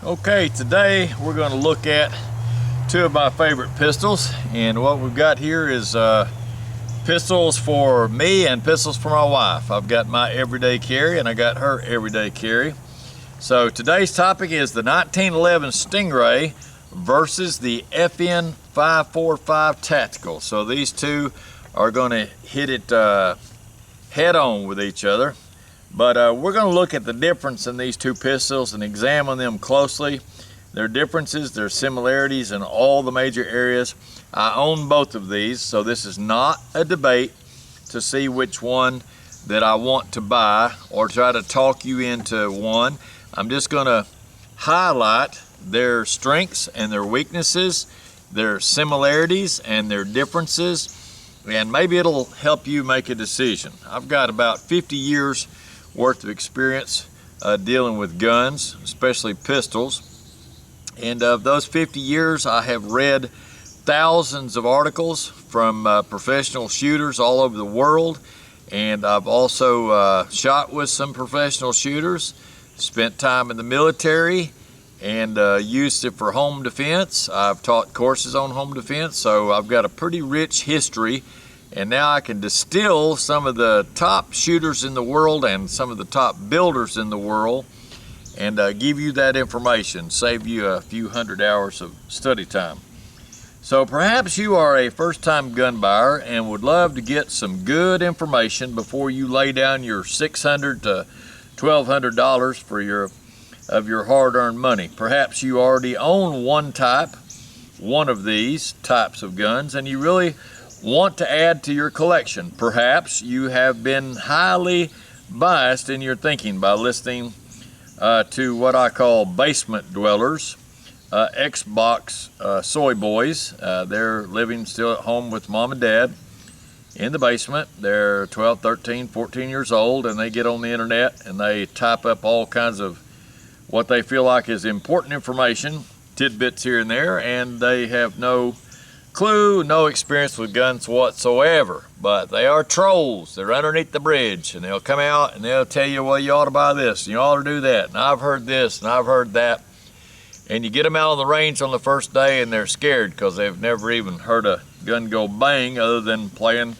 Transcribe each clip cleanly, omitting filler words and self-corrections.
Okay, today we're going to look at two of my favorite pistols, and what we've got here is pistols for me and pistols for my wife. I've got my everyday carry and I got her everyday carry. So today's topic is the 1911 Stingray versus the FN 545 Tactical. So these two are going to hit it head on with each other. But we're going to look at the difference in these two pistols and examine them closely. Their differences, their similarities in all the major areas. I own both of these, so this is not a debate to see which one that I want to buy or try to talk you into one. I'm just going to highlight their strengths and their weaknesses, their similarities and their differences, and maybe it'll help you make a decision. I've got about 50 years worth of experience dealing with guns, especially pistols. And of those 50 years, I have read thousands of articles from professional shooters all over the world. And I've also shot with some professional shooters, spent time in the military, and used it for home defense. I've taught courses on home defense, so I've got a pretty rich history. And now I can distill some of the top shooters in the world and some of the top builders in the world and give you that information, save you a few hundred hours of study time. So perhaps you are a first-time gun buyer and would love to get some good information before you lay down your $600 to $1,200 for your hard-earned money. Perhaps you already own one of these types of guns, and you really want to add to your collection. Perhaps you have been highly biased in your thinking by listening to what I call basement dwellers, Xbox soy boys. They're living still at home with mom and dad in the basement. They're 12, 13, 14 years old, and they get on the internet and they type up all kinds of what they feel like is important information, tidbits here and there, and they have no clue, no experience with guns whatsoever. But they are trolls. They're underneath the bridge, and they'll come out and they'll tell you, well, you ought to buy this and you ought to do that, and I've heard this and I've heard that. And you get them out on the range on the first day and they're scared because they've never even heard a gun go bang other than playing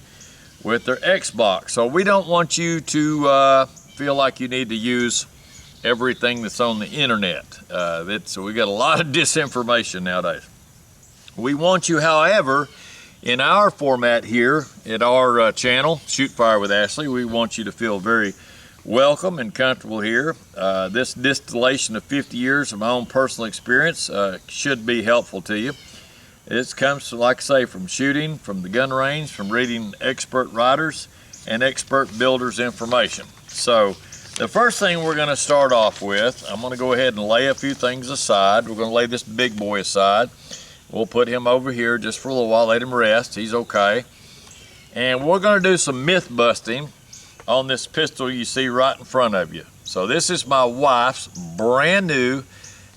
with their Xbox. So we don't want you to feel like you need to use everything that's on the internet. So we got a lot of disinformation nowadays. We want you, however, in our format here at our channel, Shoot Fire with Ashley, we want you to feel very welcome and comfortable here. This distillation of 50 years of my own personal experience should be helpful to you. This comes, like I say, from shooting, from the gun range, from reading expert writers and expert builders information. So the first thing we're going to start off with, I'm going to go ahead and lay a few things aside. We're going to lay this big boy aside. We'll put him over here just for a little while, let him rest. He's okay. And we're going to do some myth busting on this pistol you see right in front of you. So this is my wife's brand new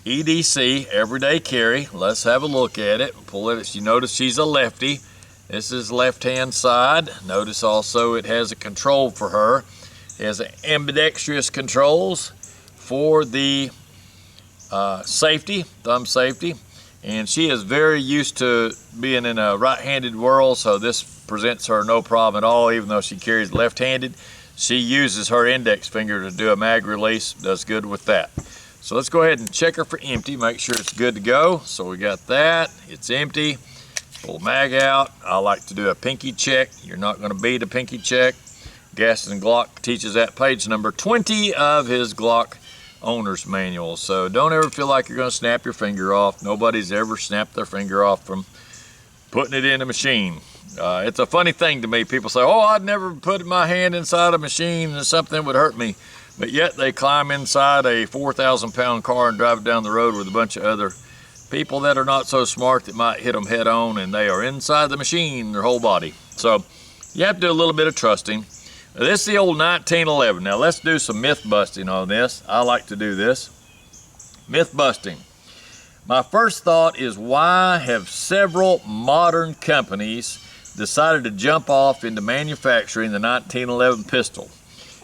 EDC everyday carry. Let's have a look at it. Pull it. You notice she's a lefty. This is left-hand side. Notice also it has a control for her. It has ambidextrous controls for the safety, thumb safety. And she is very used to being in a right-handed world, so this presents her no problem at all. Even though she carries left-handed, she uses her index finger to do a mag release, does good with that. So let's go ahead and check her for empty, make sure it's good to go. So we got that, it's empty. Pull mag out. I like to do a pinky check. You're not going to beat a pinky check. Gaston Glock teaches that, page number 20 of his Glock owner's manual. So don't ever feel like you're going to snap your finger off. Nobody's ever snapped their finger off from putting it in a machine. It's a funny thing to me. People say, oh, I'd never put my hand inside a machine and something would hurt me. But yet they climb inside a 4,000-pound car and drive it down the road with a bunch of other people that are not so smart that might hit them head on, and they are inside the machine, their whole body. So you have to do a little bit of trusting. This is the old 1911. Now let's do some myth busting on this. I like to do this. Myth busting. My first thought is, why have several modern companies decided to jump off into manufacturing the 1911 pistol?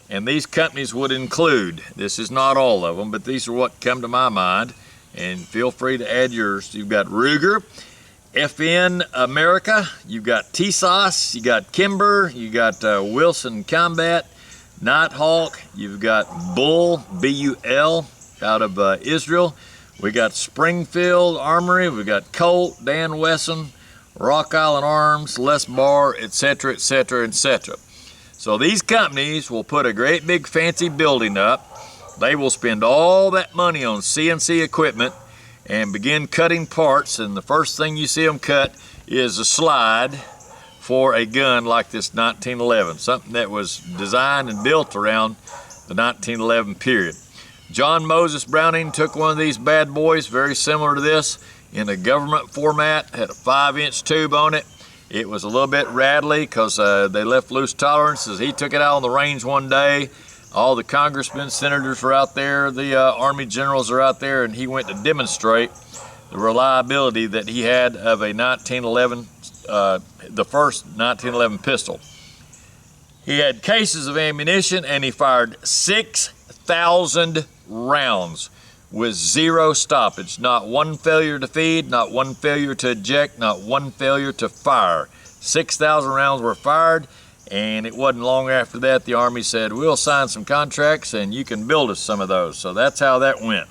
And these companies would include, this is not all of them, but these are what come to my mind, and feel free to add yours. You've got Ruger, FN America, you've got TSOS, you got Kimber, you got Wilson Combat, Nighthawk, you've got Bull, B-U-L, out of Israel. We got Springfield Armory, we got Colt, Dan Wesson, Rock Island Arms, Les Barr, etc., etc., etc. So these companies will put a great big fancy building up. They will spend all that money on CNC equipment and begin cutting parts, and the first thing you see them cut is a slide for a gun like this 1911, something that was designed and built around the 1911 period. John Moses Browning took one of these bad boys, very similar to this, in a government format, had a 5-inch tube on it. It was a little bit rattly because they left loose tolerances. He took it out on the range one day. All the congressmen, senators were out there, the army generals are out there, and he went to demonstrate the reliability that he had of a 1911, the first 1911 pistol. He had cases of ammunition, and he fired 6,000 rounds with 0 stoppage. Not one failure to feed, not one failure to eject, not one failure to fire. 6,000 rounds were fired, and it wasn't long after that the Army said, we'll sign some contracts and you can build us some of those. So that's how that went.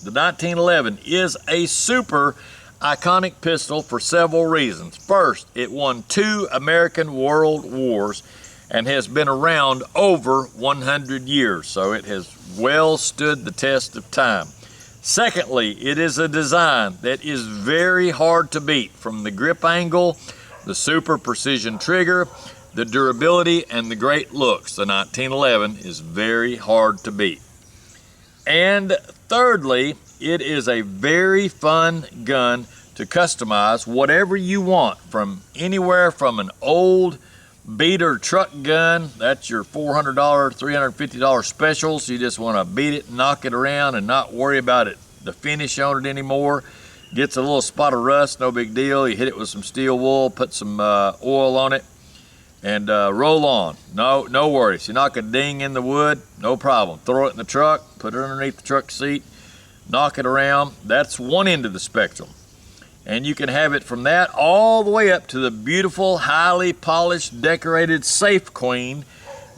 The 1911 is a super iconic pistol for several reasons. First, it won 2 American World Wars and has been around over 100 years, so it has well stood the test of time. Secondly, it is a design that is very hard to beat, from the grip angle, the super precision trigger, the durability, and the great looks. The 1911 is very hard to beat. And thirdly, it is a very fun gun to customize whatever you want, from anywhere from an old beater truck gun, that's your $400, $350 specials. You just want to beat it, knock it around, and not worry about it, the finish on it anymore. Gets a little spot of rust, no big deal. You hit it with some steel wool, put some oil on it, and roll on. No worries. You knock a ding in the wood, no problem. Throw it in the truck, put it underneath the truck seat, knock it around. That's one end of the spectrum. And you can have it from that all the way up to the beautiful, highly polished, decorated safe queen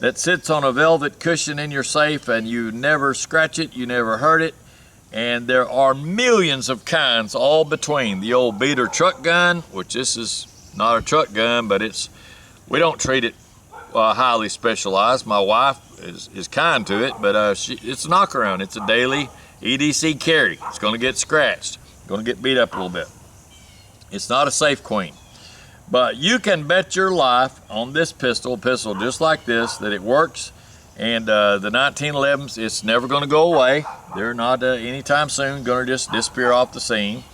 that sits on a velvet cushion in your safe, and you never scratch it, you never hurt it. And there are millions of kinds all between. The old beater truck gun, which this is not a truck gun, but we don't treat it highly specialized. My wife is kind to it, but it's a knockaround. It's a daily EDC carry. It's going to get scratched, going to get beat up a little bit. It's not a safe queen, but you can bet your life on this pistol just like this, that it works. And the 1911s, it's never going to go away. They're not anytime soon going to just disappear off the scene.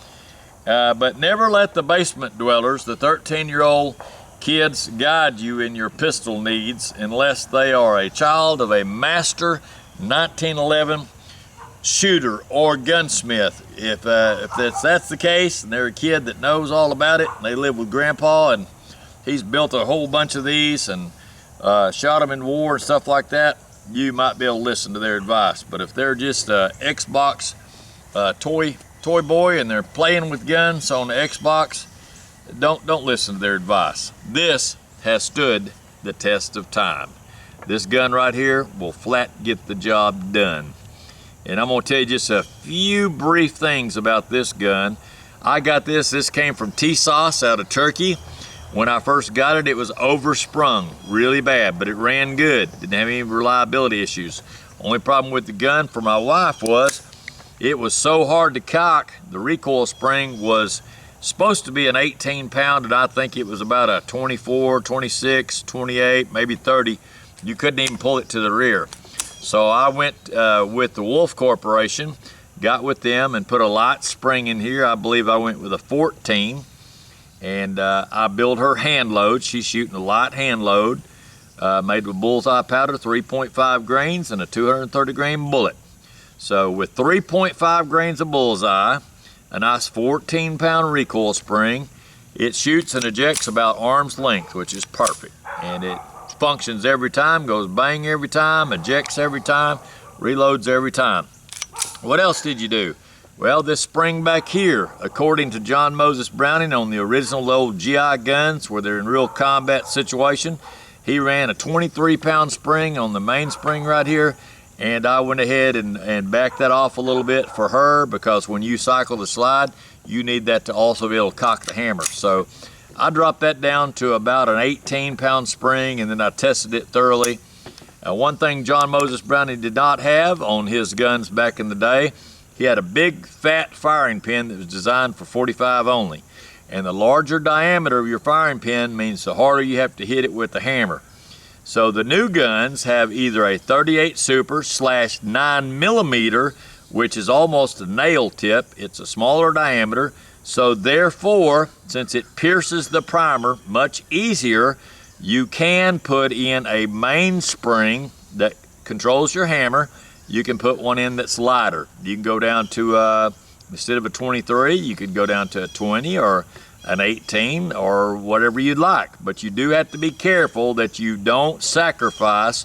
But never let the basement dwellers, the 13-year-old kids, guide you in your pistol needs unless they are a child of a master 1911 shooter or gunsmith. If that's the case, and they're a kid that knows all about it, and they live with Grandpa, and he's built a whole bunch of these and shot them in war and stuff like that, you might be able to listen to their advice. But if they're just Xbox toy boy and they're playing with guns on the Xbox, don't listen to their advice. This has stood the test of time. This gun right here will flat get the job done. And I'm going to tell you just a few brief things about this gun. I got this came from TSOS out of Turkey. When I first got it, it was oversprung really bad, but it ran good. Didn't have any reliability issues. Only problem with the gun for my wife was it was so hard to cock. The recoil spring was supposed to be an 18-pound, and I think it was about a 24, 26, 28, maybe 30. You couldn't even pull it to the rear. So I went with the Wolf Corporation, got with them and put a light spring in here. I believe I went with a 14, and I built her hand load. She's shooting a light hand load, made with bullseye powder, 3.5 grains, and a 230 grain bullet. So with 3.5 grains of bullseye, a nice 14-pound recoil spring, it shoots and ejects about arm's length, which is perfect. And it functions every time, goes bang every time, ejects every time, reloads every time. What else did you do? Well, this spring back here, according to John Moses Browning on the original old GI guns where they're in real combat situation, he ran a 23-pound spring on the mainspring right here, and I went ahead and backed that off a little bit for her, because when you cycle the slide, you need that to also be able to cock the hammer. So I dropped that down to about an 18-pound spring, and then I tested it thoroughly. One thing John Moses Browning did not have on his guns back in the day, he had a big fat firing pin that was designed for 45 only. And the larger diameter of your firing pin means the harder you have to hit it with the hammer. So the new guns have either a 38 Super / 9mm, which is almost a nail tip. It's a smaller diameter. So therefore, since it pierces the primer much easier, you can put in a mainspring that controls your hammer. You can put one in that's lighter. You can go down to, instead of a 23, you could go down to a 20 or an 18 or whatever you'd like. But you do have to be careful that you don't sacrifice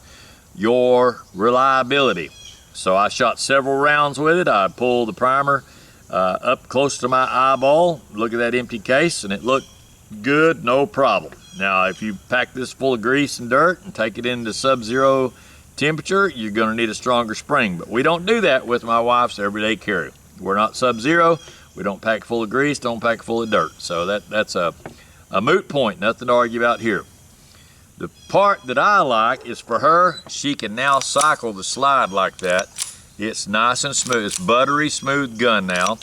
your reliability. So I shot several rounds with it. I pulled the primer up close to my eyeball. Look at that empty case, and it looked good, no problem. Now, if you pack this full of grease and dirt and take it into sub-zero temperature, you're going to need a stronger spring. But we don't do that with my wife's everyday carry. We're not sub-zero. We don't pack full of grease, don't pack full of dirt. So that's a moot point, nothing to argue about here. The part that I like is for her, she can now cycle the slide like that. It's nice and smooth. It's buttery smooth gun now.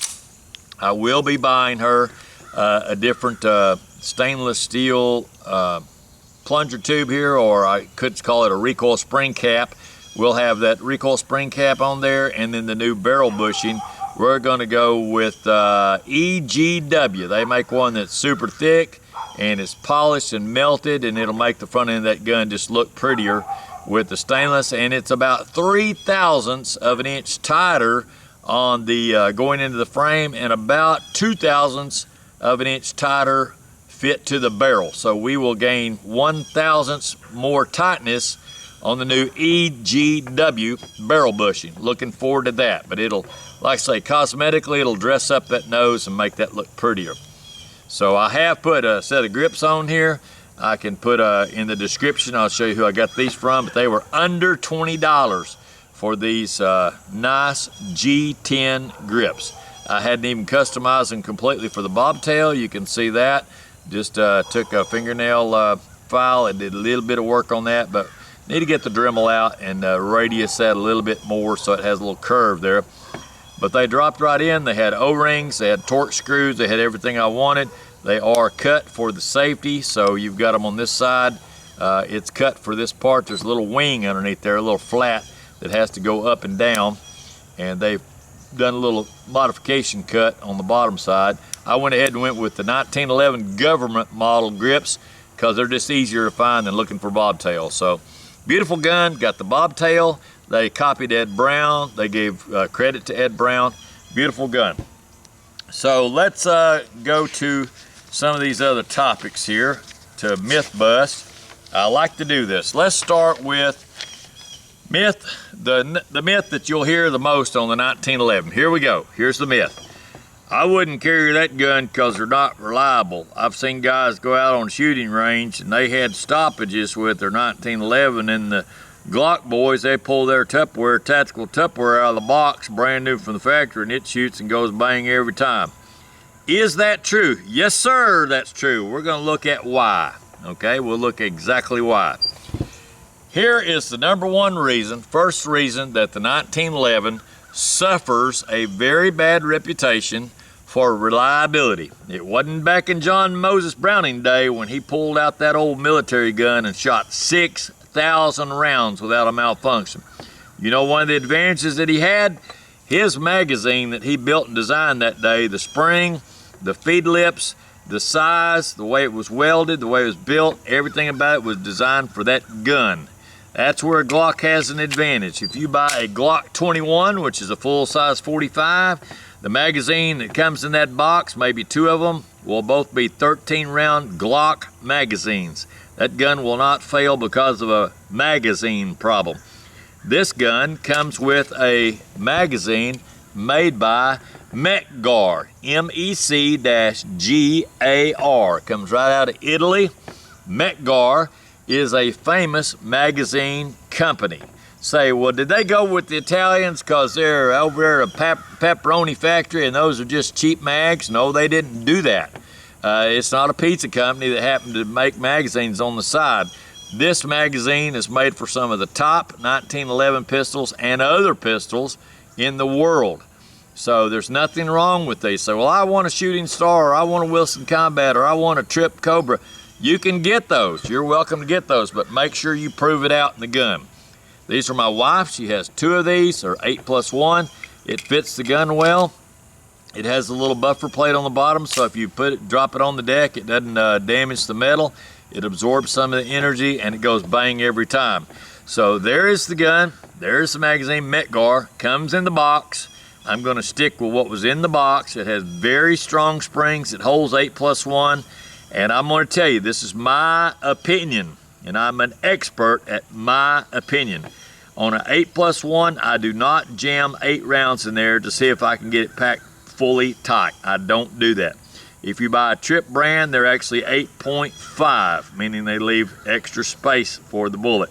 I will be buying her a different stainless steel plunger tube here, or I could call it a recoil spring cap. We'll have that recoil spring cap on there, and then the new barrel bushing. We're going to go with EGW. They make one that's super thick, and it's polished and melted, and it'll make the front end of that gun just look prettier with the stainless. And it's about 0.03 of an inch tighter on the going into the frame, and about 0.02 of an inch tighter fit to the barrel. So we will gain 1/1000 more tightness on the new EGW barrel bushing. Looking forward to that. But it'll, like I say, cosmetically, it'll dress up that nose and make that look prettier. So I have put a set of grips on here. I can put in the description, I'll show you who I got these from, but they were under $20 for these nice G10 grips. I hadn't even customized them completely for the bobtail. You can see that. Just took a fingernail file and did a little bit of work on that, but need to get the Dremel out and radius that a little bit more so it has a little curve there. But they dropped right in. They had O-rings, they had torque screws, they had everything I wanted. They are cut for the safety, so you've got them on this side. It's cut for this part. There's a little wing underneath there, a little flat that has to go up and down, and they've done a little modification cut on the bottom side. I went ahead and went with the 1911 government model grips because they're just easier to find than looking for bobtail. So beautiful gun, got the bobtail. They copied Ed Brown. They gave credit to Ed Brown. Beautiful gun. So let's go to some of these other topics here to myth bust. I like to do this. Let's start with myth, the myth that you'll hear the most on the 1911. Here we go. Here's the myth. I wouldn't carry that gun because they're not reliable. I've seen guys go out on shooting range and they had stoppages with their 1911, and the Glock boys, they pull their Tupperware, tactical Tupperware out of the box, brand new from the factory, and it shoots and goes bang every time. Is that true? Yes, sir, that's true. We're going to look at why. Okay, we'll look at exactly why. Here is the number one reason, first reason that the 1911 suffers a very bad reputation for reliability. It wasn't back in John Moses Browning day when he pulled out that old military gun and shot 6,000 rounds without a malfunction. You know one of the advantages that he had? His magazine that he built and designed that day, the spring, the feed lips, the size, the way it was welded, the way it was built, everything about it was designed for that gun. That's where Glock has an advantage. If you buy a Glock 21, which is a full-size 45, the magazine that comes in that box, maybe two of them, will both be 13-round Glock magazines. That gun will not fail because of a magazine problem. This gun comes with a magazine made by Mec-Gar, M-E-C-G-A-R. Comes right out of Italy. Mec-Gar is a famous magazine company. Say, well, did they go with the Italians because they're over there a pepperoni factory and those are just cheap mags? No, they didn't do that. It's not a pizza company that happened to make magazines on the side. This magazine is made for some of the top 1911 pistols and other pistols in the world. So there's nothing wrong with these. So, well, I want a Shooting Star, or I want a Wilson Combat, or I want a Trip Cobra. You can get those. You're welcome to get those, but make sure you prove it out in the gun. These are my wife. She has 2 of these. They're 8+1. It fits the gun well. It has a little buffer plate on the bottom, so if you drop it on the deck, it doesn't damage the metal. It absorbs some of the energy, and it goes bang every time. So there is the gun. There's the magazine. Mec-Gar comes in the box. I'm going to stick with what was in the box. It has very strong springs. It holds 8+1, and I'm going to tell you, this is my opinion, and I'm an expert at my opinion. On an 8+1, I do not jam 8 rounds in there to see if I can get it packed fully tight. I don't do that. If you buy a Trip brand, they're actually 8.5, meaning they leave extra space for the bullet.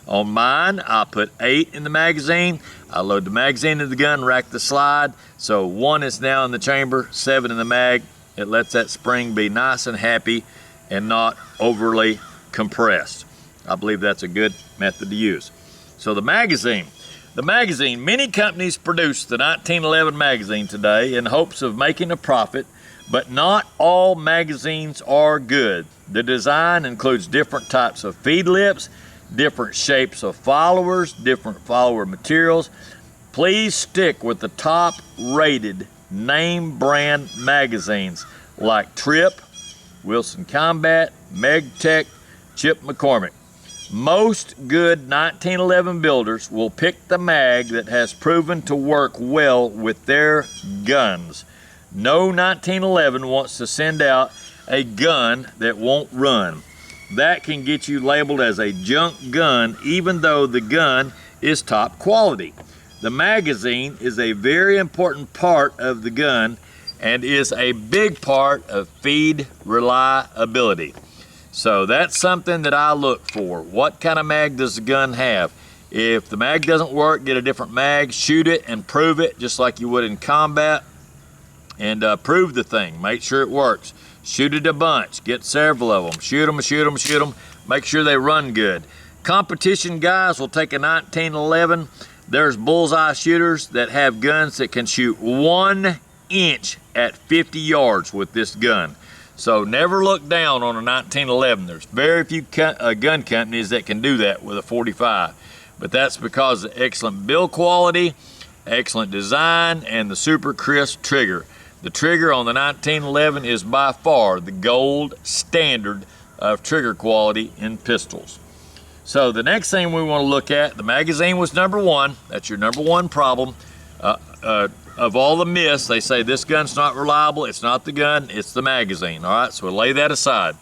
On mine, I put 8 in the magazine. I load the magazine into the gun, rack the slide. So 1 is now in the chamber, 7 in the mag. It lets that spring be nice and happy and not overly compressed. I believe that's a good method to use. So the magazine, many companies produce the 1911 magazine today in hopes of making a profit, but not all magazines are good. The design includes different types of feed lips, different shapes of followers, different follower materials. Please stick with the top rated name brand magazines like Trip, Wilson Combat, Meg-Tech, Chip McCormick. Most good 1911 builders will pick the mag that has proven to work well with their guns. No 1911 wants to send out a gun that won't run. That can get you labeled as a junk gun even though the gun is top quality. The magazine is a very important part of the gun and is a big part of feed reliability. So that's something that I look for. What kind of mag does the gun have? If the mag doesn't work, get a different mag, shoot it and prove it just like you would in combat, and prove the thing. Make sure it works. Shoot it a bunch. Get several of them. Shoot them, shoot them, shoot them. Make sure they run good. Competition guys will take a 1911. There's bullseye shooters that have guns that can shoot 1 inch at 50 yards with this gun. So never look down on a 1911. There's very few gun companies that can do that with a 45. But that's because of excellent build quality, excellent design, and the super crisp trigger. The trigger on the 1911 is by far the gold standard of trigger quality in pistols. So the next thing we want to look at, the magazine was number 1. That's your number 1 problem. Of all the myths, they say this gun's not reliable. It's not the gun, it's the magazine. All right, so we'll lay that aside.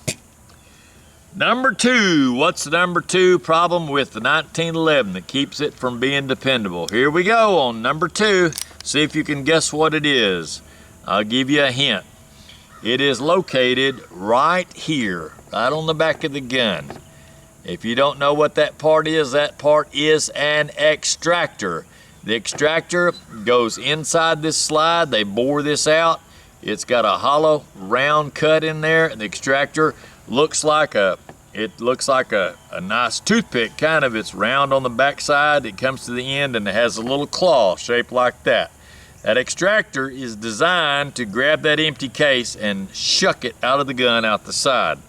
Number 2, what's the number 2 problem with the 1911 that keeps it from being dependable? Here we go on number 2. See if you can guess what it is. I'll give you a hint. It is located right here, right on the back of the gun. If you don't know what that part is an extractor. The extractor goes inside this slide. They bore this out. It's got a hollow round cut in there, and the extractor looks like a nice toothpick kind of. It's round on the back side. It comes to the end and it has a little claw shaped like that. That extractor is designed to grab that empty case and shuck it out of the gun out the side.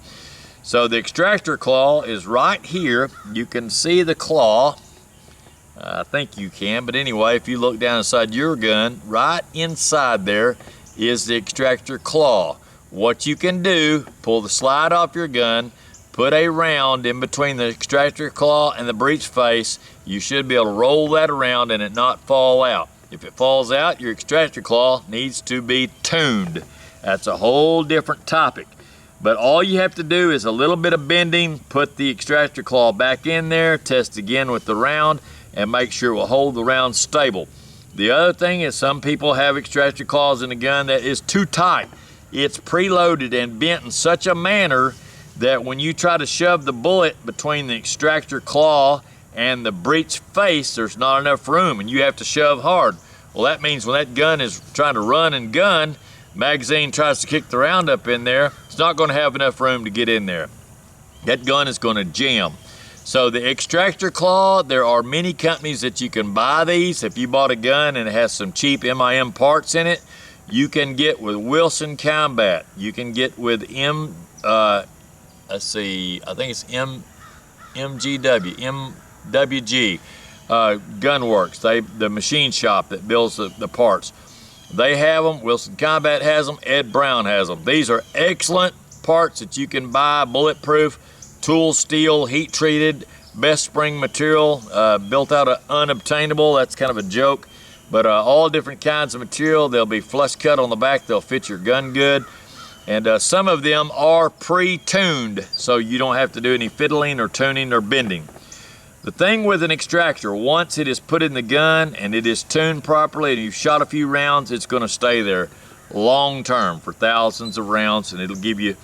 So the extractor claw is right here. You can see the claw. I think you can, but anyway, if you look down inside your gun, right inside there is the extractor claw. What you can do, pull the slide off your gun, put a round in between the extractor claw and the breech face. You should be able to roll that around and it not fall out. If it falls out, your extractor claw needs to be tuned. That's a whole different topic. But all you have to do is a little bit of bending, put the extractor claw back in there, test again with the round, and make sure it will hold the round stable. The other thing is some people have extractor claws in the gun that is too tight. It's preloaded and bent in such a manner that when you try to shove the bullet between the extractor claw and the breech face, there's not enough room and you have to shove hard. Well, that means when that gun is trying to run and gun, magazine tries to kick the round up in there, it's not going to have enough room to get in there. That gun is going to jam. So the extractor claw, there are many companies that you can buy these. If you bought a gun and it has some cheap MIM parts in it, you can get with Wilson Combat. You can get with let's see, I think it's MWG, Gunworks, the machine shop that builds the parts. They have them, Wilson Combat has them, Ed Brown has them. These are excellent parts that you can buy, bulletproof, tool steel, heat treated, best spring material, built out of unobtainable, that's kind of a joke. But all different kinds of material, they'll be flush cut on the back, they'll fit your gun good. And some of them are pre-tuned, so you don't have to do any fiddling or tuning or bending. The thing with an extractor, once it is put in the gun and it is tuned properly and you've shot a few rounds, it's going to stay there long term for thousands of rounds, and it'll give you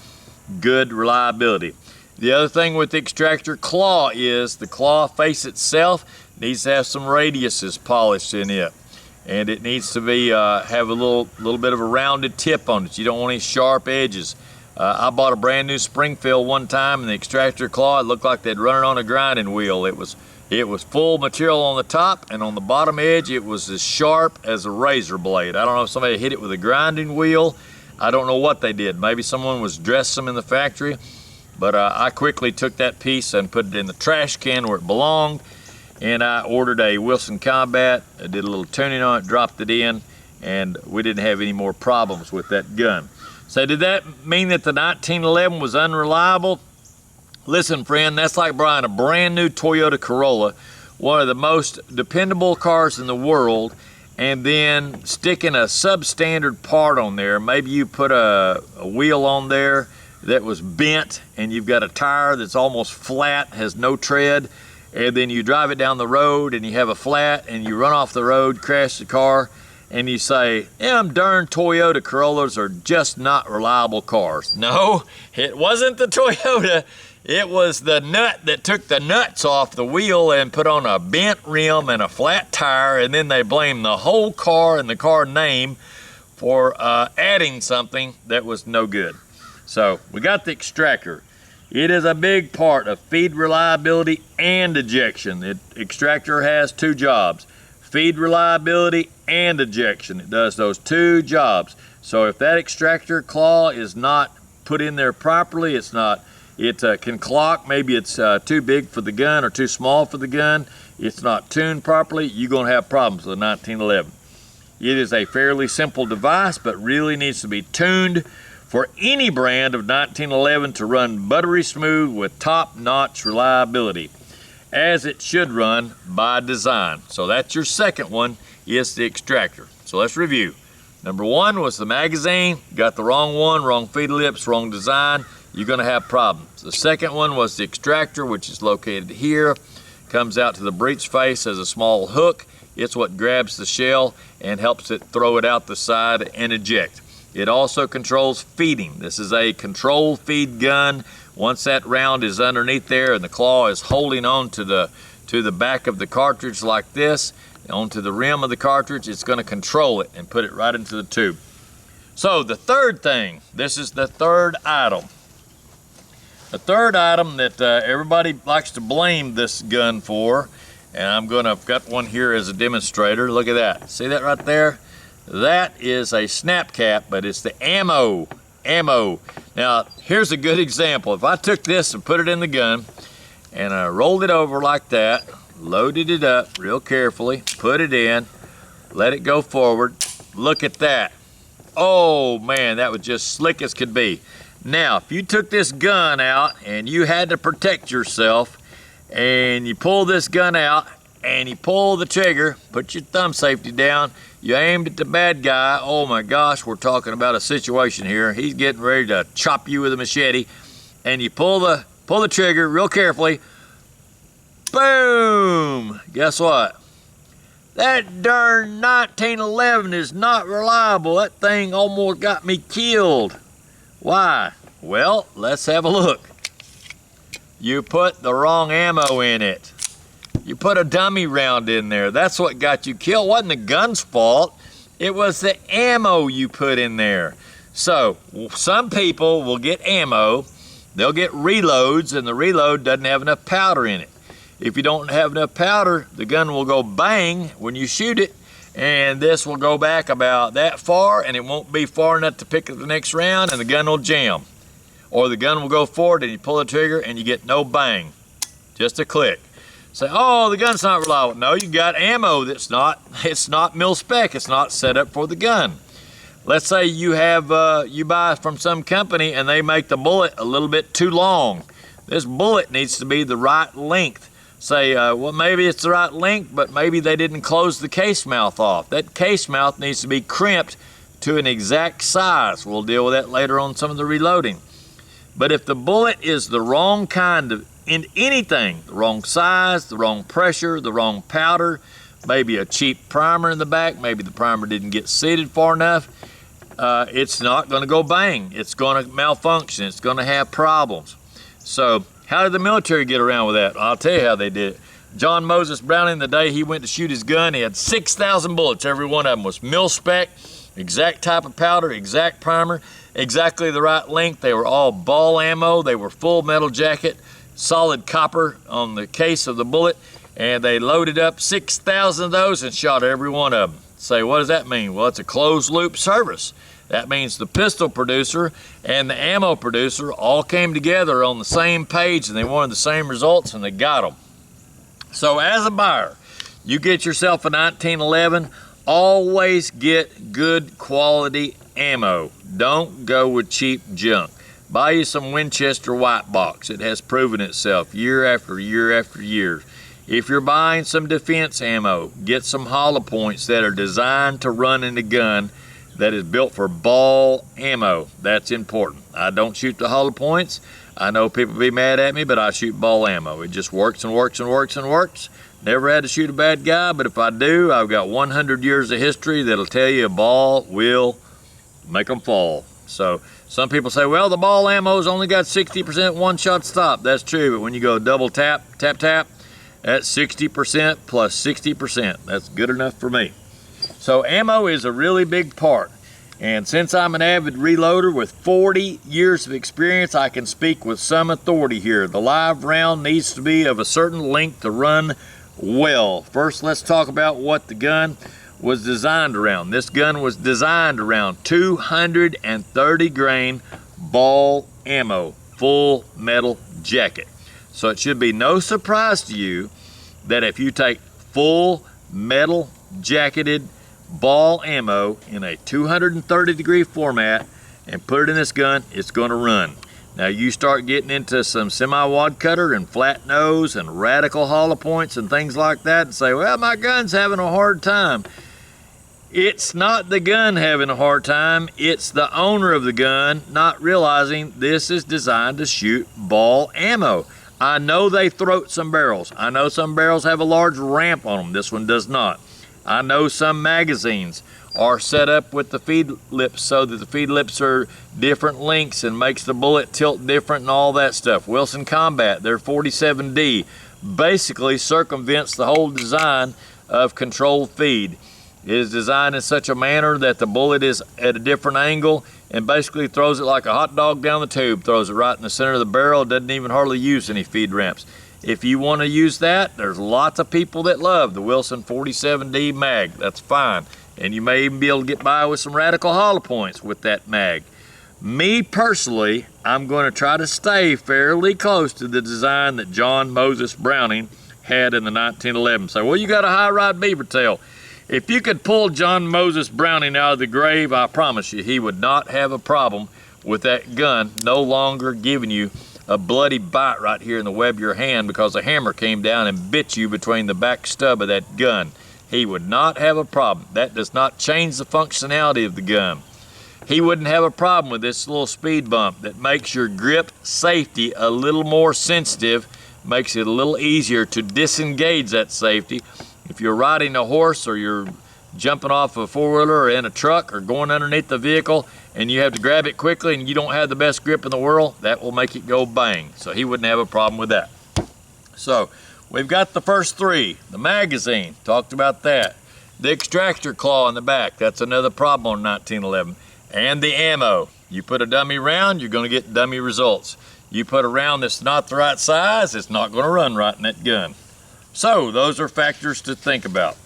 good reliability. The other thing with the extractor claw is the claw face itself needs to have some radiuses polished in it. And it needs to be have a little bit of a rounded tip on it. You don't want any sharp edges. I bought a brand new Springfield one time, and the extractor claw, it looked like they'd run it on a grinding wheel. It was full material on the top, and on the bottom edge it was as sharp as a razor blade. I don't know if somebody hit it with a grinding wheel. I don't know what they did. Maybe someone was dressed them in the factory. But I quickly took that piece and put it in the trash can where it belonged. And I ordered a Wilson Combat, I did a little tuning on it, dropped it in, and we didn't have any more problems with that gun. So did that mean that the 1911 was unreliable? Listen, friend, that's like buying a brand new Toyota Corolla, one of the most dependable cars in the world, and then sticking a substandard part on there. Maybe you put a wheel on there that was bent, and you've got a tire that's almost flat, has no tread, and then you drive it down the road and you have a flat and you run off the road, crash the car, and you say, them darn Toyota Corollas are just not reliable cars. No, it wasn't the Toyota. It was the nut that took the nuts off the wheel and put on a bent rim and a flat tire, and then they blamed the whole car and the car name for adding something that was no good. So we got the extractor. It is a big part of feed reliability and ejection. The extractor has two jobs, feed reliability and ejection. It does those two jobs. So if that extractor claw is not put in there properly, it can clock, maybe it's too big for the gun or too small for the gun, it's not tuned properly, you're going to have problems with the 1911. It is a fairly simple device, but really needs to be tuned for any brand of 1911 to run buttery smooth with top-notch reliability, as it should run by design. So that's your second one, is the extractor. So let's review. Number one was the magazine. Got the wrong one, wrong feed lips, wrong design, you're going to have problems. The second one was the extractor, which is located here. Comes out to the breech face as a small hook. It's what grabs the shell and helps it throw it out the side and eject. It also controls feeding. This is a control feed gun. Once that round is underneath there and the claw is holding on to the back of the cartridge like this, onto the rim of the cartridge, it's going to control it and put it right into the tube. So the third thing, this is the third item. The third item that everybody likes to blame this gun for, and I've got one here as a demonstrator. Look at that. See that right there? That is a snap cap, but it's the ammo. Now, here's a good example. If I took this and put it in the gun, and I rolled it over like that, loaded it up real carefully, put it in, let it go forward, look at that. Oh man, that was just slick as could be. Now, if you took this gun out and you had to protect yourself, and you pull this gun out, and you pull the trigger, put your thumb safety down, you aimed at the bad guy, oh my gosh, we're talking about a situation here. He's getting ready to chop you with a machete, and you pull the trigger real carefully, boom! Guess what? That darn 1911 is not reliable. That thing almost got me killed. Why? Well, let's have a look. You put the wrong ammo in it. You put a dummy round in there. That's what got you killed. It wasn't the gun's fault. It was the ammo you put in there. So, some people will get ammo. They'll get reloads, and the reload doesn't have enough powder in it. If you don't have enough powder, the gun will go bang when you shoot it, and this will go back about that far, and it won't be far enough to pick up the next round, and the gun will jam. Or the gun will go forward, and you pull the trigger, and you get no bang, just a click. Say, oh, the gun's not reliable. No, you got ammo that's it's not mil spec. It's not set up for the gun. Let's say you have, you buy from some company and they make the bullet a little bit too long. This bullet needs to be the right length. Say, well, maybe it's the right length, but maybe they didn't close the case mouth off. That case mouth needs to be crimped to an exact size. We'll deal with that later on some of the reloading. But if the bullet is the wrong kind of, in anything, the wrong size, the wrong pressure, the wrong powder, maybe a cheap primer in the back, maybe the primer didn't get seated far enough, it's not going to go bang. It's going to malfunction. It's going to have problems. So how did the military get around with that? I'll tell you how they did it. John Moses Browning, the day he went to shoot his gun, he had 6,000 bullets. Every one of them was mil spec, exact type of powder, exact primer, exactly the right length. They were all ball ammo. They were full metal jacket, solid copper on the case of the bullet, and they loaded up 6,000 of those and shot every one of them. Say, what does that mean? Well, it's a closed loop service. That means the pistol producer and the ammo producer all came together on the same page, and they wanted the same results, and they got them. So as a buyer, you get yourself a 1911, always get good quality ammo. Don't go with cheap junk. Buy you some Winchester white box. It has proven itself year after year after year. If you're buying some defense ammo, get some hollow points that are designed to run in the gun, that is built for ball ammo. That's important. I don't shoot the hollow points. I know people be mad at me, but I shoot ball ammo. It just works and works and works and works. Never had to shoot a bad guy, but if I do, I've got 100 years of history that'll tell you a ball will make them fall. So some people say, well, the ball ammo's only got 60% one-shot stop. That's true, but when you go double tap, tap, tap, that's 60% plus 60%. That's good enough for me. So ammo is a really big part. And since I'm an avid reloader with 40 years of experience, I can speak with some authority here. The live round needs to be of a certain length to run well. First, let's talk about what the gun was designed around. This gun was designed around 230 grain ball ammo, full metal jacket. So it should be no surprise to you that if you take full metal jacketed ball ammo in a 230 degree format and put it in this gun, it's going to run. Now you start getting into some semi-wad cutter and flat nose and radical hollow points and things like that and say, well, my gun's having a hard time. It's not the gun having a hard time, it's the owner of the gun not realizing this is designed to shoot ball ammo. I know they throat some barrels. I know some barrels have a large ramp on them. This one does not. I know some magazines are set up with the feed lips so that the feed lips are different lengths and makes the bullet tilt different and all that stuff. Wilson Combat, their 47D, basically circumvents the whole design of controlled feed. It is designed in such a manner that the bullet is at a different angle and basically throws it like a hot dog down the tube, throws it right in the center of the barrel, doesn't even hardly use any feed ramps. If you want to use that, there's lots of people that love the Wilson 47D mag. That's fine. And you may even be able to get by with some radical hollow points with that mag. Me personally, I'm going to try to stay fairly close to the design that John Moses Browning had in the 1911. So, well, you got a high rod beaver tail. If you could pull John Moses Browning out of the grave, I promise you, he would not have a problem with that gun no longer giving you a bloody bite right here in the web of your hand because a hammer came down and bit you between the back stub of that gun. He would not have a problem. That does not change the functionality of the gun. He wouldn't have a problem with this little speed bump that makes your grip safety a little more sensitive, makes it a little easier to disengage that safety, If you're riding a horse or you're jumping off a four-wheeler or in a truck or going underneath the vehicle and you have to grab it quickly and you don't have the best grip in the world, that will make it go bang. So he wouldn't have a problem with that. So we've got the first three. The magazine, talked about that. The extractor claw in the back, that's another problem on 1911. And the ammo. You put a dummy round, you're going to get dummy results. You put a round that's not the right size, it's not going to run right in that gun. So those are factors to think about.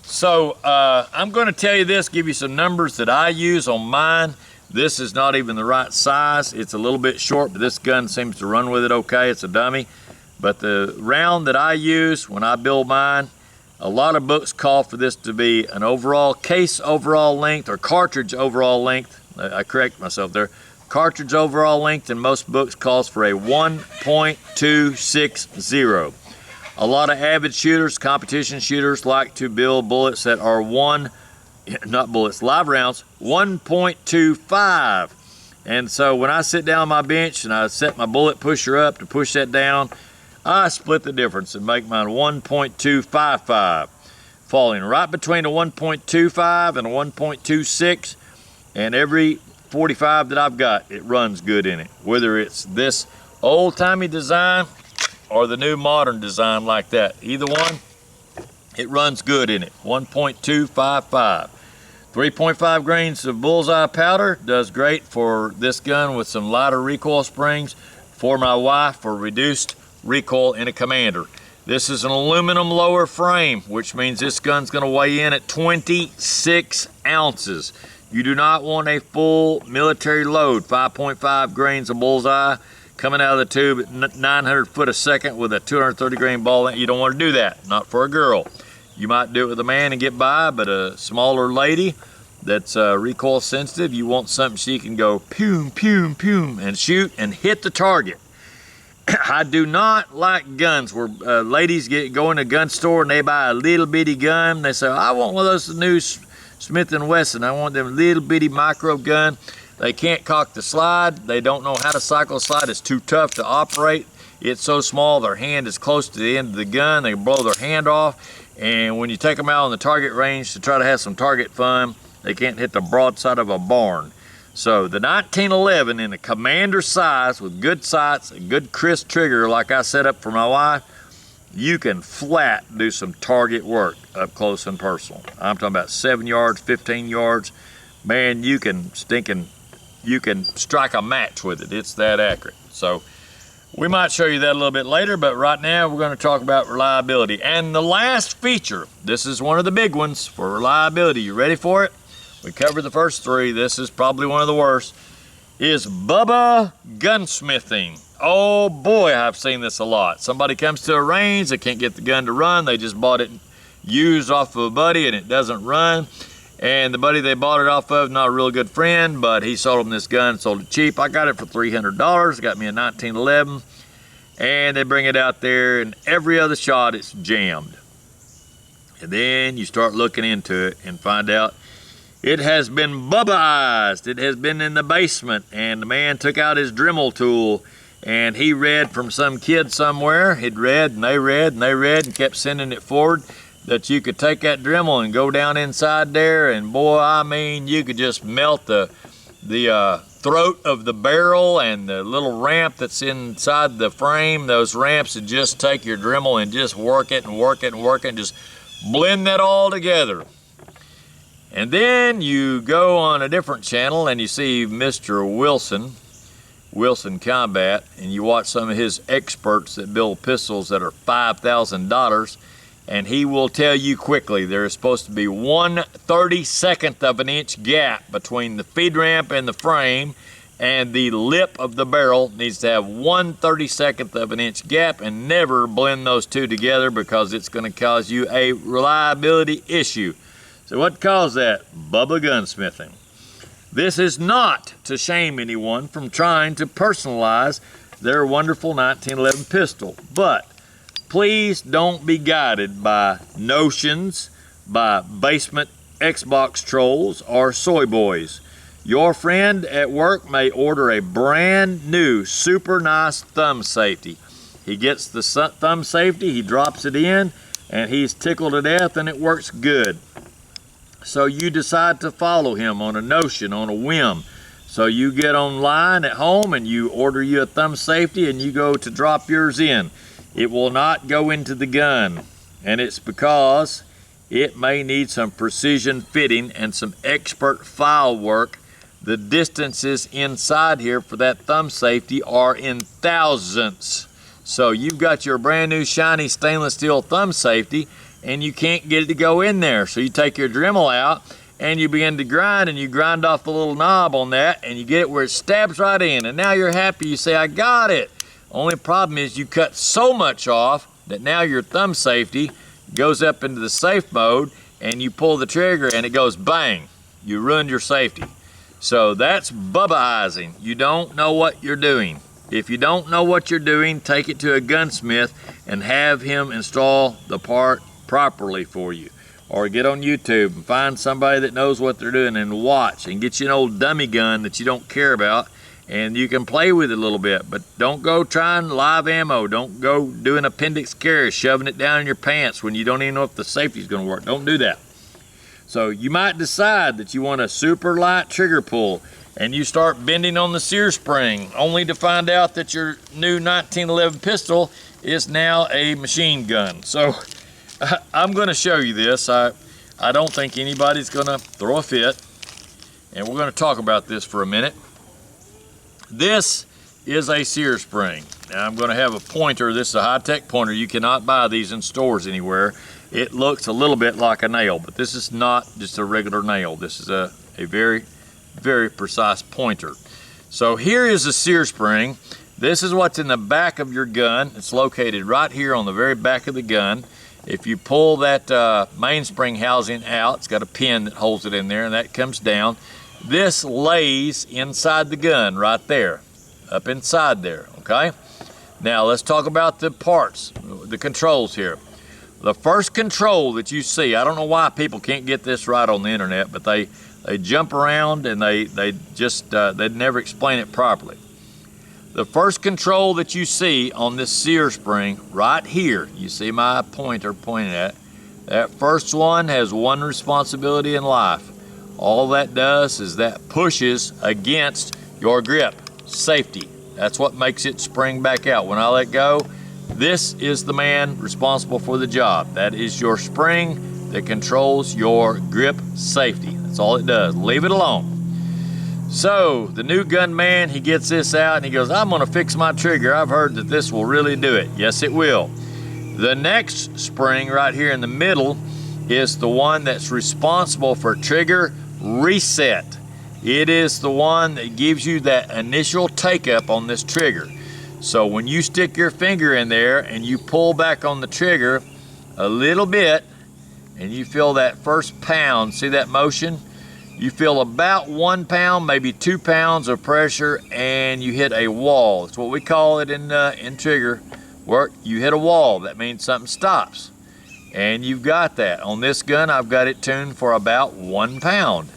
So I'm going to tell you this, give you some numbers that I use on mine. This is not even the right size. It's a little bit short, but this gun seems to run with it okay. It's a dummy. But the round that I use when I build mine, a lot of books call for this to be an overall case overall length or cartridge overall length. I correct myself there. Cartridge overall length in most books calls for a 1.260. A lot of avid shooters, competition shooters, like to build bullets that are live rounds, 1.25. And so when I sit down on my bench and I set my bullet pusher up to push that down, I split the difference and make mine 1.255, falling right between a 1.25 and a 1.26. And every 45 that I've got, it runs good in it. Whether it's this old-timey design or the new modern design like that, either one, it runs good in it. 1.255. 3.5 grains of bullseye powder does great for this gun with some lighter recoil springs for my wife for reduced recoil in a commander. This is an aluminum lower frame, which means this gun's going to weigh in at 26 ounces. You do not want a full military load, 5.5 grains of bullseye coming out of the tube at 900 foot a second with a 230 grain ball. You don't want to do that, not for a girl. You might do it with a man and get by, but a smaller lady that's recoil sensitive, you want something she can go pew, pew, pew, and shoot and hit the target. I do not like guns where ladies go in a gun store and they buy a little bitty gun. They say, I want one of those new Smith & Wesson. I want them little bitty micro gun. They can't cock the slide. They don't know how to cycle slide. It's too tough to operate. It's so small, their hand is close to the end of the gun. They blow their hand off. And when you take them out on the target range to try to have some target fun, they can't hit the broadside of a barn. So the 1911 in a commander size with good sights, a good crisp trigger like I set up for my wife, you can flat do some target work up close and personal. I'm talking about 7 yards, 15 yards. Man, you can strike a match with it. It's that accurate. So we might show you that a little bit later, but right now we're going to talk about reliability. And the last feature, this is one of the big ones for reliability. You ready for it? We covered the first three. This is probably one of the worst, is Bubba gunsmithing. Oh boy, I've seen this a lot. Somebody comes to a range, they can't get the gun to run. They just bought it used off of a buddy and it doesn't run. And the buddy they bought it off of, not a real good friend, but he sold them this gun, sold it cheap. I got it for $300, got me a 1911. And they bring it out there and every other shot it's jammed. And then you start looking into it and find out it has been Bubbaized. It has been in the basement, and the man took out his Dremel tool, and he read from some kid somewhere. He'd read, and they read, and they read, and kept sending it forward, that you could take that Dremel and go down inside there, and boy, I mean, you could just melt the throat of the barrel and the little ramp that's inside the frame. Those ramps would just take your Dremel and just work it and work it and work it, and just blend that all together. And then you go on a different channel and you see Mr. Wilson Combat, and you watch some of his experts that build pistols that are $5,000, and he will tell you quickly there is supposed to be 1/32 of an inch gap between the feed ramp and the frame, and the lip of the barrel needs to have 1/32 of an inch gap, and never blend those two together because it's going to cause you a reliability issue. So what caused that? Bubba gunsmithing. This is not to shame anyone from trying to personalize their wonderful 1911 pistol, but please don't be guided by notions, by basement Xbox trolls or soy boys. Your friend at work may order a brand new super nice thumb safety. He gets the thumb safety, he drops it in, and he's tickled to death and it works good. So you decide to follow him on a notion, on a whim. So you get online at home and you order you a thumb safety and you go to drop yours in. It will not go into the gun, and it's because it may need some precision fitting and some expert file work. The distances inside here for that thumb safety are in thousandths. So you've got your brand new shiny stainless steel thumb safety and you can't get it to go in there. So you take your Dremel out and you begin to grind, and you grind off the little knob on that and you get it where it stabs right in, and now you're happy. You say, I got it. Only problem is you cut so much off that now your thumb safety goes up into the safe mode and you pull the trigger and it goes bang. You ruined your safety. So that's Bubbaizing. You don't know what you're doing. If you don't know what you're doing, take it to a gunsmith and have him install the part properly for you. Or get on YouTube and find somebody that knows what they're doing and watch, and get you an old dummy gun that you don't care about and you can play with it a little bit. But don't go trying live ammo. Don't go doing appendix carry, shoving it down in your pants when you don't even know if the safety's gonna work. Don't do that. So you might decide that you want a super light trigger pull and you start bending on the sear spring, only to find out that your new 1911 pistol is now a machine gun. So I'm gonna show you this. I don't think anybody's gonna throw a fit, and we're gonna talk about this for a minute. This is a sear spring. Now I'm gonna have a pointer. This is a high-tech pointer. You cannot buy these in stores anywhere. It looks a little bit like a nail, but this is not just a regular nail. This is a very, very precise pointer. So here is a sear spring. This is what's in the back of your gun. It's located right here on the very back of the gun. If you pull that mainspring housing out, it's got a pin that holds it in there, and that comes down. This lays inside the gun right there, up inside there, okay? Now let's talk about the parts, the controls here. The first control that you see, I don't know why people can't get this right on the internet, but they jump around and they never explain it properly. The first control that you see on this sear spring right here, you see my pointer pointing at, that first one has one responsibility in life. All that does is that pushes against your grip, safety. That's what makes it spring back out. When I let go, this is the man responsible for the job. That is your spring that controls your grip safety. That's all it does. Leave it alone. So the new gunman, he gets this out and he goes, I'm gonna fix my trigger. I've heard that this will really do it. Yes, it will. The next spring right here in the middle is the one that's responsible for trigger reset. It is the one that gives you that initial take up on this trigger. So when you stick your finger in there and you pull back on the trigger a little bit and you feel that first pound, see that motion? You feel about 1 pound, maybe 2 pounds of pressure, and you hit a wall. That's what we call it in trigger work. You hit a wall. That means something stops. And you've got that. On this gun, I've got it tuned for about 1 pound.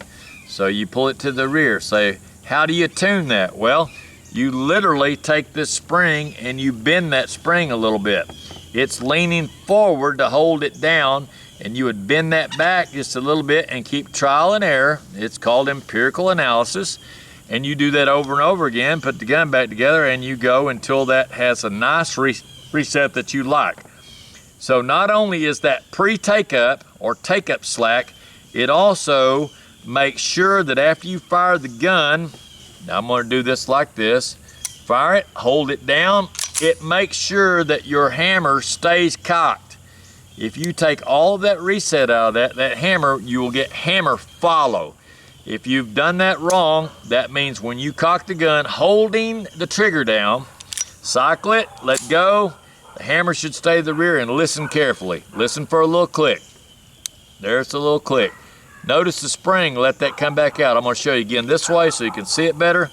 So you pull it to the rear. Say, how do you tune that? Well, you literally take this spring and you bend that spring a little bit. It's leaning forward to hold it down, and you would bend that back just a little bit and keep trial and error. It's called empirical analysis. And you do that over and over again, put the gun back together, and you go until that has a nice reset that you like. So not only is that pre-take up or take up slack, it also makes sure that after you fire the gun, now I'm gonna do this like this, fire it, hold it down, it makes sure that your hammer stays cocked. If you take all of that reset out of that hammer, you will get hammer follow. If you've done that wrong, that means when you cock the gun, holding the trigger down, cycle it, let go, the hammer should stay to the rear, and listen carefully. Listen for a little click. There's a little click. Notice the spring, let that come back out. I'm gonna show you again this way so you can see it better.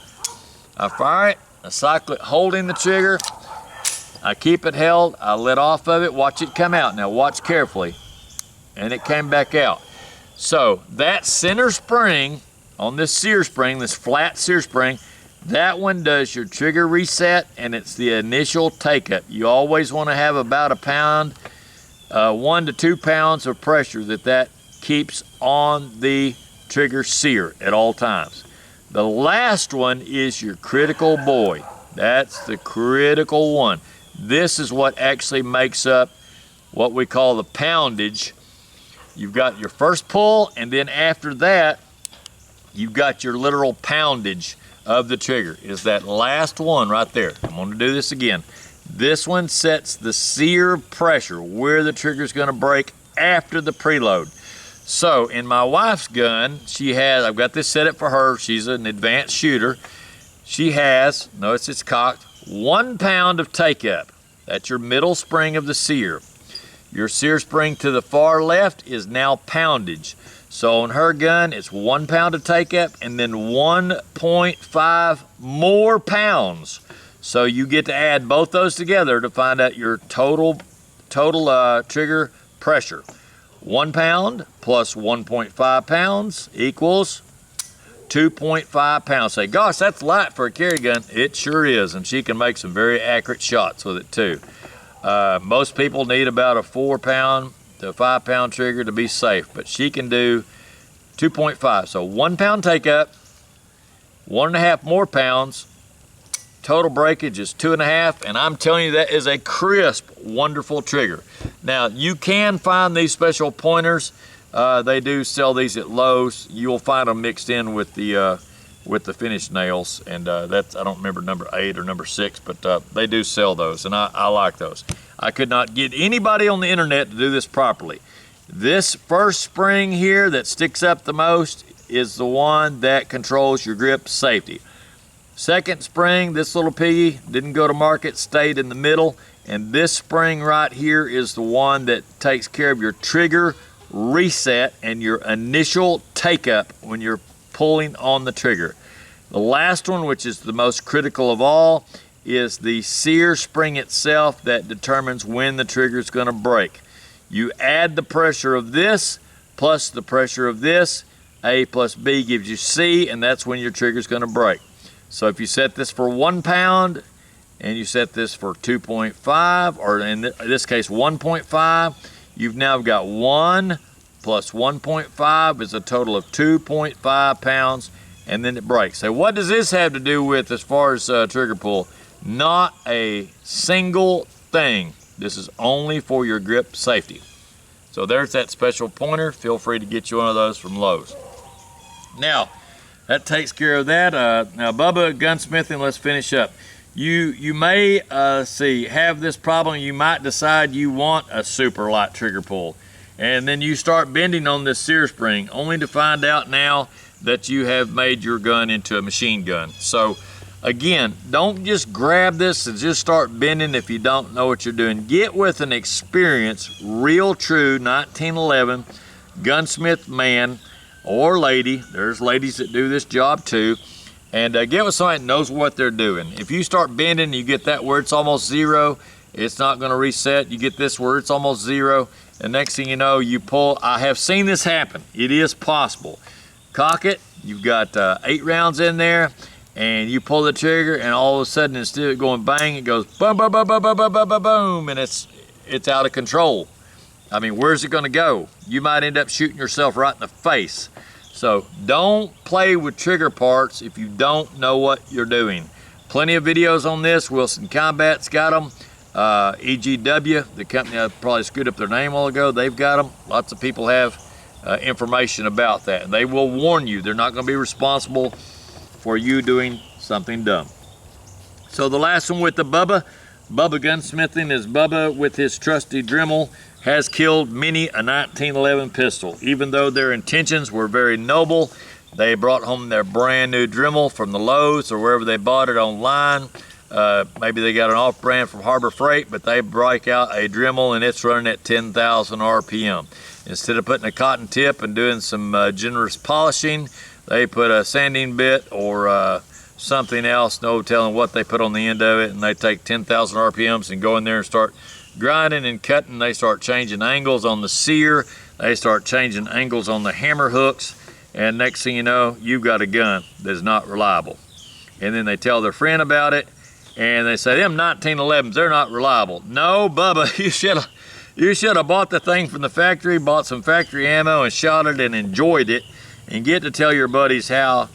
I fire it, I cycle it, holding the trigger, I keep it held, I let off of it, watch it come out. Now watch carefully. And it came back out. So that center spring on this sear spring, this flat sear spring, that one does your trigger reset, and it's the initial take up. You always want to have about 1 pound 1 to 2 pounds of pressure that keeps on the trigger sear at all times. The last one is your critical boy. That's the critical one. This is what actually makes up what we call the poundage. You've got your first pull, and then after that, you've got your literal poundage of the trigger. Is that last one right there. I'm going to do this again. This one sets the sear pressure where the trigger is going to break after the preload. So in my wife's gun, I've got this set up for her. She's an advanced shooter. She has, notice it's cocked, 1 pound of take-up. That's your middle spring of the sear. Your sear spring to the far left is now poundage. So on her gun, it's 1 pound of take-up and then 1.5 more pounds. So you get to add both those together to find out your total trigger pressure. 1 pound plus 1.5 pounds equals 2.5 pounds. Say, gosh, that's light for a carry gun. It sure is, and she can make some very accurate shots with it too. Most people need about a 4 pound to 5 pound trigger to be safe, but she can do 2.5. So 1 pound take up, 1.5 more pounds. Total breakage is 2.5, and I'm telling you that is a crisp, wonderful trigger. Now you can find these special pointers. They do sell these at Lowe's. You'll find them mixed in with the finished nails, and that's, I don't remember number 8 or number 6, but they do sell those, and I like those. I could not get anybody on the internet to do this properly. This first spring here that sticks up the most is the one that controls your grip safety. Second spring, this little piggy didn't go to market, stayed in the middle, and this spring right here is the one that takes care of your trigger reset and your initial take up when you're pulling on the trigger. The last one, which is the most critical of all, is the sear spring itself that determines when the trigger is going to break. You add the pressure of this plus the pressure of this. A plus B gives you C, and that's when your trigger is going to break. So if you set this for 1 pound and you set this for 2.5, or in this case 1.5, you've now got 1 plus 1.5 is a total of 2.5 pounds, and then it breaks. So what does this have to do with as far as trigger pull? Not a single thing. This is only for your grip safety. So there's that special pointer. Feel free to get you one of those from Lowe's. Now, that takes care of that. Now, Bubba Gunsmithing, let's finish up. You may have this problem. You might decide you want a super light trigger pull, and then you start bending on this sear spring, only to find out now that you have made your gun into a machine gun. So again, don't just grab this and just start bending if you don't know what you're doing. Get with an experienced, real true 1911 gunsmith man or lady. There's ladies that do this job too. And get with somebody that knows what they're doing. If you start bending, you get that where it's almost zero, it's not going to reset. You get this where it's almost zero, and next thing you know, you pull. I have seen this happen. It is possible. Cock it, you've got 8 rounds in there, and you pull the trigger, and all of a sudden, instead of going bang, it goes boom, boom, boom, boom, boom, boom, boom, boom, boom, and it's out of control. I mean, where's it going to go? You might end up shooting yourself right in the face. So don't play with trigger parts if you don't know what you're doing. Plenty of videos on this. Wilson Combat's got them. EGW, the company I probably screwed up their name a while ago, they've got them. Lots of people have information about that. And they will warn you. They're not going to be responsible for you doing something dumb. So the last one with the Bubba Gunsmithing is Bubba with his trusty Dremel has killed many a 1911 pistol. Even though their intentions were very noble, they brought home their brand new Dremel from the Lowe's or wherever they bought it online. Maybe they got an off-brand from Harbor Freight, but they break out a Dremel and it's running at 10,000 RPM. Instead of putting a cotton tip and doing some generous polishing, they put a sanding bit or something else, no telling what they put on the end of it, and they take 10,000 RPMs and go in there and start grinding and cutting. They start changing angles on the sear. They start changing angles on the hammer hooks, and next thing you know, you've got a gun that's not reliable. And then they tell their friend about it, and they say, them 1911s, they're not reliable. No, Bubba, You should have bought the thing from the factory, bought some factory ammo and shot it and enjoyed it, and get to tell your buddies how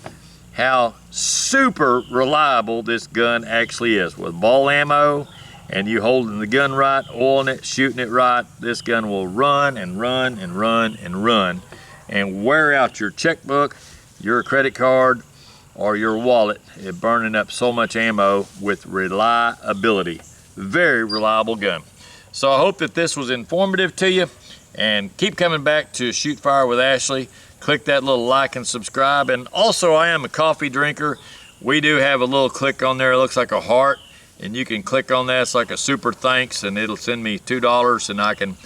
super reliable this gun actually is. With ball ammo and you holding the gun right, oiling it, shooting it right, this gun will run and run and run and run and wear out your checkbook, your credit card, or your wallet, burning up so much ammo with reliability. Very reliable gun. So I hope that this was informative to you, and keep coming back to Shoot Fire with Ashley. Click that little like and subscribe. And also, I am a coffee drinker. We do have a little click on there, it looks like a heart, and you can click on that. It's like a super thanks, and it'll send me $2, and I can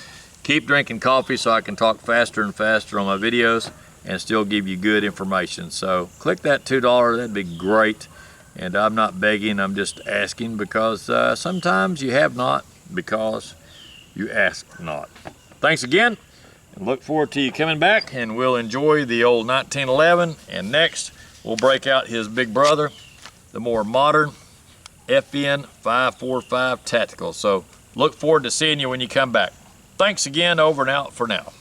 keep drinking coffee so I can talk faster and faster on my videos and still give you good information. So click that $2, that'd be great. And I'm not begging, I'm just asking, because sometimes you have not because you ask not. Thanks again, and look forward to you coming back, and we'll enjoy the old 1911, and next we'll break out his big brother, the more modern FN 545 Tactical. So look forward to seeing you when you come back. Thanks again, over and out for now.